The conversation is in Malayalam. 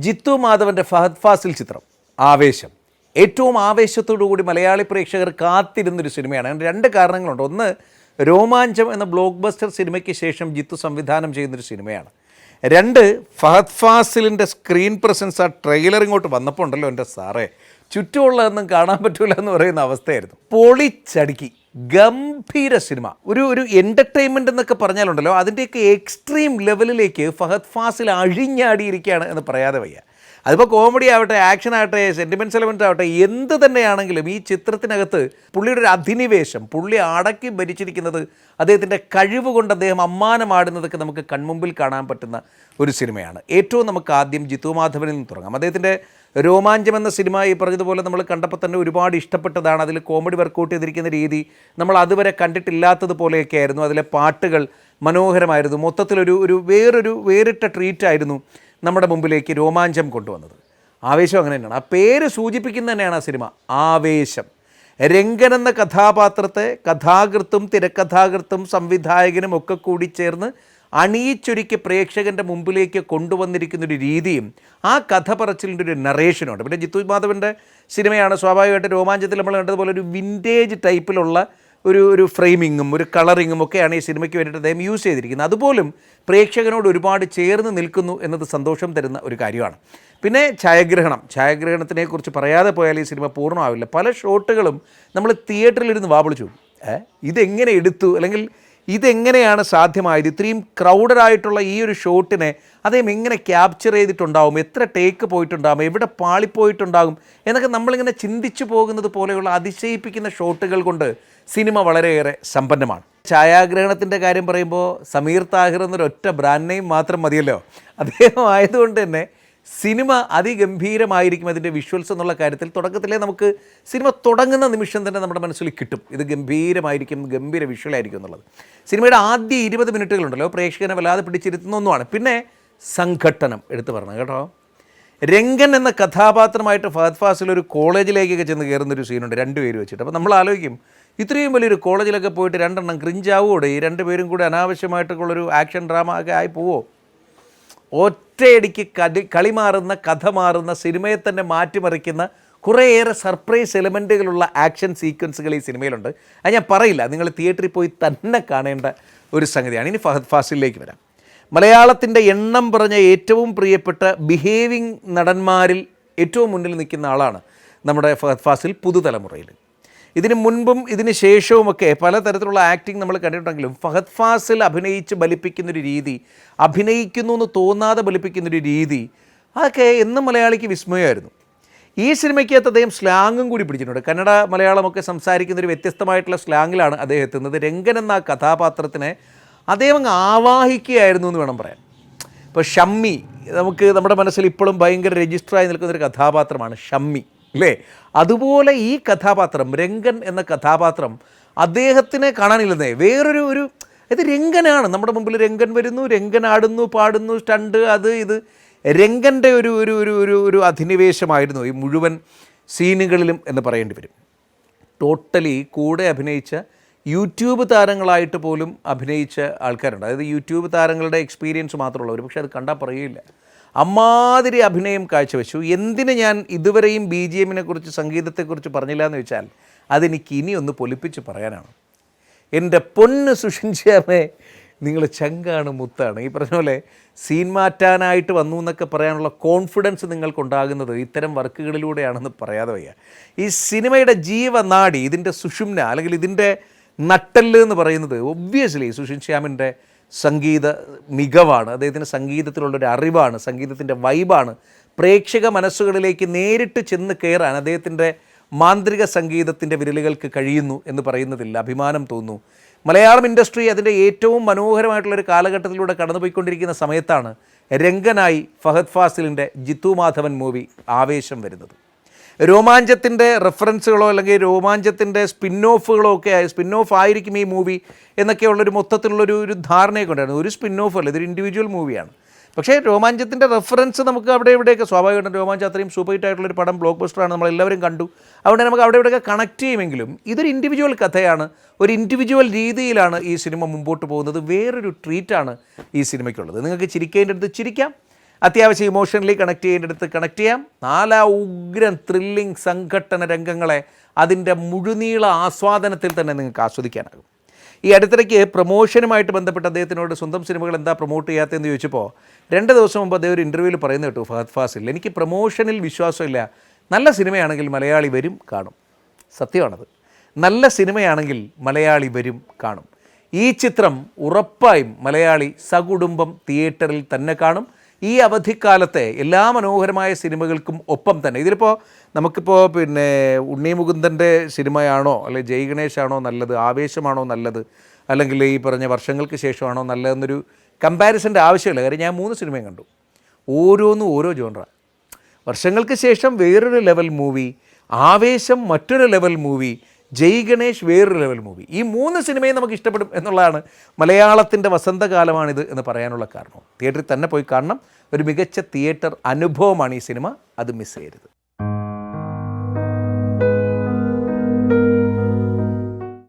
ജിത്തു മാധവൻ്റെ ഫഹദ് ഫാസിൽ ചിത്രം ആവേശം ഏറ്റവും ആവേശത്തോടുകൂടി മലയാളി പ്രേക്ഷകർ കാത്തിരുന്നൊരു സിനിമയാണ്. അതിന് രണ്ട് കാരണങ്ങളുണ്ട്. ഒന്ന്, രോമാഞ്ചം എന്ന ബ്ലോക്ക് ബസ്റ്റർ സിനിമയ്ക്ക് ശേഷം ജിത്തു സംവിധാനം ചെയ്യുന്നൊരു സിനിമയാണ്. രണ്ട്, ഫഹദ് ഫാസിലിൻ്റെ സ്ക്രീൻ പ്രസൻസ് ആ ട്രെയിലർ ഇങ്ങോട്ട് വന്നപ്പോൾ ഉണ്ടല്ലോ എൻ്റെ സാറേ, ചുറ്റുമുള്ളതൊന്നും കാണാൻ പറ്റില്ല എന്ന് പറയുന്ന അവസ്ഥയായിരുന്നു. പൊളിച്ചടുക്കി ഗംഭീര സിനിമ. ഒരു എൻ്റർടൈൻമെൻ്റ് എന്നൊക്കെ പറഞ്ഞാലുണ്ടല്ലോ, അതിൻ്റെയൊക്കെ എക്സ്ട്രീം ലെവലിലേക്ക് ഫഹദ് ഫാസിൽ അഴിഞ്ഞാടിയിരിക്കുകയാണ് എന്ന് പറയാതെ വയ്യ. അതിപ്പോൾ കോമഡി ആവട്ടെ, ആക്ഷൻ ആവട്ടെ, സെൻറ്റിമെൻറ്റ്സ് എലമെൻറ്റ് ആവട്ടെ, എന്ത് തന്നെയാണെങ്കിലും ഈ ചിത്രത്തിനകത്ത് പുള്ളിയുടെ ഒരു അധിനിവേശം, പുള്ളി അടക്കി ഭരിച്ചിരിക്കുന്നത്, അദ്ദേഹത്തിൻ്റെ കഴിവ് കൊണ്ട് അദ്ദേഹം അമ്മാനമാടുന്നതൊക്കെ നമുക്ക് കൺമുമ്പിൽ കാണാൻ പറ്റുന്ന ഒരു സിനിമയാണ്. ഏറ്റവും നമുക്ക് ആദ്യം ജിത്തു മാധവനിൽ നിന്ന് തുടങ്ങാം. അദ്ദേഹത്തിൻ്റെ രോമാഞ്ചം എന്ന സിനിമ ഈ പറഞ്ഞതുപോലെ നമ്മൾ കണ്ടപ്പോൾ തന്നെ ഒരുപാട് ഇഷ്ടപ്പെട്ടതാണ്. അതിൽ കോമഡി വർക്കൗട്ട് ചെയ്തിരിക്കുന്ന രീതി നമ്മൾ അതുവരെ കണ്ടിട്ടില്ലാത്തതുപോലെയൊക്കെ ആയിരുന്നു. അതിലെ പാട്ടുകൾ മനോഹരമായിരുന്നു. മൊത്തത്തിലൊരു വേറിട്ട ട്രീറ്റായിരുന്നു നമ്മുടെ മുമ്പിലേക്ക് രോമാഞ്ചം കൊണ്ടുവന്നത്. ആവേശം അങ്ങനെ തന്നെയാണ്. ആ പേര് സൂചിപ്പിക്കുന്ന തന്നെയാണ് ആ സിനിമ, ആവേശം. രംഗൻ എന്ന കഥാപാത്രത്തെ കഥാകൃത്തും തിരക്കഥാകൃത്തും സംവിധായകനും ഒക്കെ കൂടി ചേർന്ന് അണിയിച്ചൊരുക്കി പ്രേക്ഷകൻ്റെ മുമ്പിലേക്ക് കൊണ്ടുവന്നിരിക്കുന്നൊരു രീതിയും ആ കഥ പറച്ചിലിൻ്റെ ഒരു നറേഷനുണ്ട്. പിന്നെ ജിത്തു മാധവൻ്റെ സിനിമയാണ്, സ്വാഭാവികമായിട്ട് രോമാഞ്ചത്തിൽ നമ്മൾ കണ്ടതുപോലെ ഒരു വിൻറ്റേജ് ടൈപ്പിലുള്ള ഒരു ഫ്രെയിമിങ്ങും ഒരു കളറിങ്ങും ഒക്കെയാണ് ഈ സിനിമയ്ക്ക് വേണ്ടിയിട്ട് അദ്ദേഹം യൂസ് ചെയ്തിരിക്കുന്നത്. അതുപോലും പ്രേക്ഷകനോട് ഒരുപാട് ചേർന്ന് നിൽക്കുന്നു എന്നത് സന്തോഷം തരുന്ന ഒരു കാര്യമാണ്. പിന്നെ ഛായാഗ്രഹണത്തിനെക്കുറിച്ച് പറയാതെ പോയാൽ ഈ സിനിമ പൂർണ്ണമാവില്ല. പല ഷോട്ടുകളും നമ്മൾ തിയേറ്ററിലിരുന്ന് വാവിളിച്ചു, ഇതെങ്ങനെ എടുത്തു, അല്ലെങ്കിൽ ഇതെങ്ങനെയാണ് സാധ്യമായത്, ഇത്രയും ക്രൗഡഡായിട്ടുള്ള ഈ ഒരു ഷോട്ടിനെ അദ്ദേഹം എങ്ങനെ ക്യാപ്ചർ ചെയ്തിട്ടുണ്ടാവും, എത്ര ടേക്ക് പോയിട്ടുണ്ടാകും, എവിടെ പാളിപ്പോയിട്ടുണ്ടാകും എന്നൊക്കെ നമ്മളിങ്ങനെ ചിന്തിച്ചു പോകുന്നത് പോലെയുള്ള അതിശയിപ്പിക്കുന്ന ഷോട്ടുകൾ കൊണ്ട് സിനിമ വളരെയേറെ സമ്പന്നമാണ്. ഛായാഗ്രഹണത്തിൻ്റെ കാര്യം പറയുമ്പോൾ സമീർ താഹിർ എന്നൊരൊറ്റ ബ്രാൻഡ് നെയിം മാത്രം മതിയല്ലോ. അദ്ദേഹം ആയതുകൊണ്ട് തന്നെ സിനിമ അതിഗംഭീരമായിരിക്കും. അതിൻ്റെ വിഷ്വൽസ് എന്നുള്ള കാര്യത്തിൽ തുടക്കത്തിലേ നമുക്ക് സിനിമ തുടങ്ങുന്ന നിമിഷം തന്നെ നമ്മുടെ മനസ്സിൽ കിട്ടും, ഇത് ഗംഭീരമായിരിക്കും, ഗംഭീര വിഷ്വലായിരിക്കും എന്നുള്ളത്. സിനിമയുടെ ആദ്യ 20 മിനിറ്റുകളുണ്ടല്ലോ പ്രേക്ഷകനെ വല്ലാതെ പിടിച്ചിരുത്തുന്ന ഒന്നുമാണ്. പിന്നെ സംഘട്ടനം എടുത്തു പറഞ്ഞു കേട്ടോ. രംഗൻ എന്ന കഥാപാത്രമായിട്ട് ഫഹദ് ഫാസിൽ ഒരു കോളേജിലേക്കൊക്കെ ചെന്ന് കയറുന്നൊരു സീനുണ്ട്, രണ്ടുപേരും വെച്ചിട്ട്. അപ്പോൾ നമ്മൾ ആലോചിക്കും, ഇത്രയും വലിയൊരു കോളേജിലൊക്കെ പോയിട്ട് രണ്ടെണ്ണം ക്രിഞ്ചാവോടെ ഈ രണ്ടുപേരും കൂടി അനാവശ്യമായിട്ടുള്ളൊരു ആക്ഷൻ ഡ്രാമ ഒക്കെ ആയി പോവോ? ഒറ്റയടിക്ക് കളി മാറുന്ന, കഥ മാറുന്ന, സിനിമയെ തന്നെ മാറ്റിമറിക്കുന്ന കുറേയേറെ സർപ്രൈസ് എലമെൻറ്റുകളുള്ള ആക്ഷൻ സീക്വൻസുകൾ ഈ സിനിമയിലുണ്ട്. അത് ഞാൻ പറയില്ല, നിങ്ങൾ തിയേറ്ററിൽ പോയി തന്നെ കാണേണ്ട ഒരു സംഗതിയാണ്. ഇനി ഫഹദ് ഫാസിലിലേക്ക് വരാം. മലയാളത്തിൻ്റെ എണ്ണം പറഞ്ഞ ഏറ്റവും പ്രിയപ്പെട്ട ബിഹേവിങ് നടന്മാരിൽ ഏറ്റവും മുന്നിൽ നിൽക്കുന്ന ആളാണ് നമ്മുടെ ഫഹദ് ഫാസിൽ പുതുതലമുറയിൽ. ഇതിന് മുൻപും ഇതിന് ശേഷവുമൊക്കെ പലതരത്തിലുള്ള ആക്ടിങ് നമ്മൾ കണ്ടിട്ടുണ്ടെങ്കിലും ഫഹദ് ഫാസിൽ അഭിനയിച്ച് ബലിപ്പിക്കുന്നൊരു രീതി, അഭിനയിക്കുന്നു എന്ന് തോന്നാതെ ബലിപ്പിക്കുന്നൊരു രീതി, അതൊക്കെ എന്നും മലയാളിക്ക് വിസ്മയമായിരുന്നു. ഈ സിനിമയ്ക്കകത്ത് അദ്ദേഹം സ്ലാങ്ങും കൂടി പിടിച്ചിട്ടുണ്ട്. കന്നഡ മലയാളമൊക്കെ സംസാരിക്കുന്നൊരു വ്യത്യസ്തമായിട്ടുള്ള സ്ലാങ്ങിലാണ് അദ്ദേഹം എത്തുന്നത്. രംഗൻ എന്ന കഥാപാത്രത്തിനെ അദ്ദേഹം അങ്ങ് ആവാഹിക്കുകയായിരുന്നു എന്ന് വേണം പറയാൻ. ഇപ്പോൾ ഷമ്മി, നമ്മുടെ മനസ്സിൽ ഇപ്പോഴും ഭയങ്കര രജിസ്റ്ററായി നിൽക്കുന്നൊരു കഥാപാത്രമാണ് ഷമ്മി, അല്ലേ? അതുപോലെ ഈ കഥാപാത്രം, രംഗൻ എന്ന കഥാപാത്രം, അദ്ദേഹത്തിനെ കാണാനില്ലെന്നേ വേറൊരു ഇത് രംഗനാണ് നമ്മുടെ മുമ്പിൽ. രംഗൻ വരുന്നു, രംഗൻ ആടുന്നു, പാടുന്നു, സ്റ്റണ്ട്, അത് ഇത്. രംഗൻ്റെ ഒരു അധിനിവേശമായിരുന്നു ഈ മുഴുവൻ സീനുകളിലും എന്ന് പറയേണ്ടി വരും. ടോട്ടലി കൂടെ അഭിനയിച്ച യൂട്യൂബ് താരങ്ങളായിട്ട് പോലും അഭിനയിച്ച ആൾക്കാരുണ്ട്. അതായത് യൂട്യൂബ് താരങ്ങളുടെ എക്സ്പീരിയൻസ് മാത്രമുള്ളവർ, പക്ഷേ അത് കണ്ടാൽ പറയില്ല, അമ്മാതിരി അഭിനയം കാഴ്ചവെച്ചു. എന്തിന് ഞാൻ ഇതുവരെയും BGM കുറിച്ച്, സംഗീതത്തെക്കുറിച്ച് പറഞ്ഞില്ല എന്ന് വെച്ചാൽ അതെനിക്ക് ഇനിയൊന്ന് പൊലിപ്പിച്ച് പറയാനാണ്. എൻ്റെ പൊന്ന് സുഷിൻശ്യാമേ, നിങ്ങൾ ചങ്കാണ്, മുത്താണ്. ഈ പറഞ്ഞ പോലെ സീൻ മാറ്റാനായിട്ട് വന്നു എന്നൊക്കെ പറയാനുള്ള കോൺഫിഡൻസ് നിങ്ങൾക്കുണ്ടാകുന്നത് ഇത്തരം വർക്കുകളിലൂടെയാണെന്ന് പറയാതെ വയ്യ. ഈ സിനിമയുടെ ജീവനാഡി, ഇതിൻ്റെ സുഷുമ്ന, അല്ലെങ്കിൽ ഇതിൻ്റെ നട്ടെല്ല് എന്ന് പറയുന്നത് ഒബ്വിയസ്ലി സുഷിൻശ്യാമിൻ്റെ സംഗീത മികവാണ്. അദ്ദേഹത്തിൻ്റെ സംഗീതത്തിലുള്ളൊരു അറിവാണ്, സംഗീതത്തിൻ്റെ വൈബാണ്. പ്രേക്ഷക മനസ്സുകളിലേക്ക് നേരിട്ട് ചെന്ന് കയറാൻ അദ്ദേഹത്തിൻ്റെ മാന്ത്രിക സംഗീതത്തിൻ്റെ വിരലുകൾക്ക് കഴിയുന്നു എന്ന് പറയുന്നതിൽ അഭിമാനം തോന്നുന്നു. മലയാളം ഇൻഡസ്ട്രി അതിൻ്റെ ഏറ്റവും മനോഹരമായിട്ടുള്ളൊരു കാലഘട്ടത്തിലൂടെ കടന്നുപോയിക്കൊണ്ടിരിക്കുന്ന സമയത്താണ് രംഗനായി ഫഹദ് ഫാസിലിൻ്റെ ജിത്തു മാധവൻ മൂവി ആവേശം വരുന്നത്. രോമാഞ്ചത്തിൻ്റെ റെഫറൻസുകളോ അല്ലെങ്കിൽ രോമാഞ്ചത്തിൻ്റെ സ്പിൻ ഓഫ് ആയിരിക്കും ഈ മൂവി എന്നൊക്കെയുള്ളൊരു മൊത്തത്തിലുള്ളൊരു ധാരണയൊക്കെ ഉണ്ടായിരുന്നു. ഒരു സ്പിൻ ഓഫ് അല്ല, ഇതൊരു ഇൻഡിവിജ്വൽ മൂവിയാണ്. പക്ഷേ രോമാഞ്ചത്തിൻ്റെ റെഫറൻസ് നമുക്ക് അവിടെ ഇവിടെയൊക്കെ സ്വാഭാവികമായിട്ടും, രോമാഞ്ചം അത്രയും സൂപ്പർ ഹിറ്റ് ആയിട്ടുള്ളൊരു പടം, ബ്ലോക്ക് ബസ്റ്ററാണ്, നമ്മളെല്ലാവരും കണ്ടു. അവിടെ നമുക്ക് അവിടെ ഇവിടെയൊക്കെ കണക്ട് ചെയ്യുമെങ്കിലും ഇതൊരു ഇൻഡിവിജ്വൽ കഥയാണ്, ഒരു ഇൻഡിവിജ്വൽ രീതിയിലാണ് ഈ സിനിമ മുമ്പോട്ട് പോകുന്നത്. വേറൊരു ട്രീറ്റാണ് ഈ സിനിമയ്ക്കുള്ളത്. നിങ്ങൾക്ക് ചിരിക്കേണ്ടടുത്ത് ചിരിക്കാം, അത്യാവശ്യം ഇമോഷണലി കണക്ട് ചെയ്യേണ്ടടുത്ത് കണക്ട് ചെയ്യാം. 4 ഉഗ്രൻ ത്രില്ലിംഗ് സംഘട്ടന രംഗങ്ങളെ അതിൻ്റെ മുഴുനീള ആസ്വാദനത്തിൽ തന്നെ നിങ്ങൾക്ക് ആസ്വദിക്കാനാകും. ഈ അടുത്തിടയ്ക്ക് പ്രൊമോഷനുമായിട്ട് ബന്ധപ്പെട്ട് അദ്ദേഹത്തിനോട് സ്വന്തം സിനിമകൾ എന്താ പ്രൊമോട്ട് ചെയ്യാത്തതെന്ന് ചോദിച്ചപ്പോൾ 2 ദിവസം മുമ്പ് അദ്ദേഹം ഒരു ഇൻ്റർവ്യൂവിൽ പറയുന്നത് കേട്ടു, ഫഹദ് ഫാസിൽ, എനിക്ക് പ്രൊമോഷനിൽ വിശ്വാസമില്ല, നല്ല സിനിമയാണെങ്കിൽ മലയാളി വരും കാണും. സത്യമാണത്. നല്ല സിനിമയാണെങ്കിൽ മലയാളി വരും കാണും. ഈ ചിത്രം ഉറപ്പായും മലയാളി സകുടുംബം തിയേറ്ററിൽ തന്നെ കാണും. ഈ അവധിക്കാലത്തെ എല്ലാ മനോഹരമായ സിനിമകൾക്കും ഒപ്പം തന്നെ ഇതിലിപ്പോൾ നമുക്കിപ്പോൾ ഉണ്ണി മുകുന്ദൻ്റെ സിനിമയാണോ അല്ലെങ്കിൽ ജയ് ഗണേഷാണോ നല്ലത്, ആവേശമാണോ നല്ലത്, അല്ലെങ്കിൽ ഈ പറഞ്ഞ വർഷങ്ങൾക്ക് ശേഷമാണോ നല്ലതെന്നൊരു കമ്പാരിസൻ്റെ ആവശ്യമില്ല. കാര്യം ഞാൻ 3 സിനിമയും കണ്ടു. ഓരോന്നും ഓരോ ജോൺറ. വർഷങ്ങൾക്ക് ശേഷം വേറൊരു ലെവൽ മൂവി, ആവേശം മറ്റൊരു ലെവൽ മൂവി, ജയ് ഗണേഷ് വേറൊരു ലെവൽ മൂവി. ഈ 3 സിനിമയും നമുക്ക് ഇഷ്ടപ്പെടും എന്നുള്ളതാണ് മലയാളത്തിൻ്റെ വസന്തകാലമാണിത് എന്ന് പറയാനുള്ള കാരണം. തിയേറ്ററിൽ തന്നെ പോയി കാണണം. ഒരു മികച്ച തിയേറ്റർ അനുഭവമാണ് ഈ സിനിമ. അത് മിസ് ചെയ്യരുത്.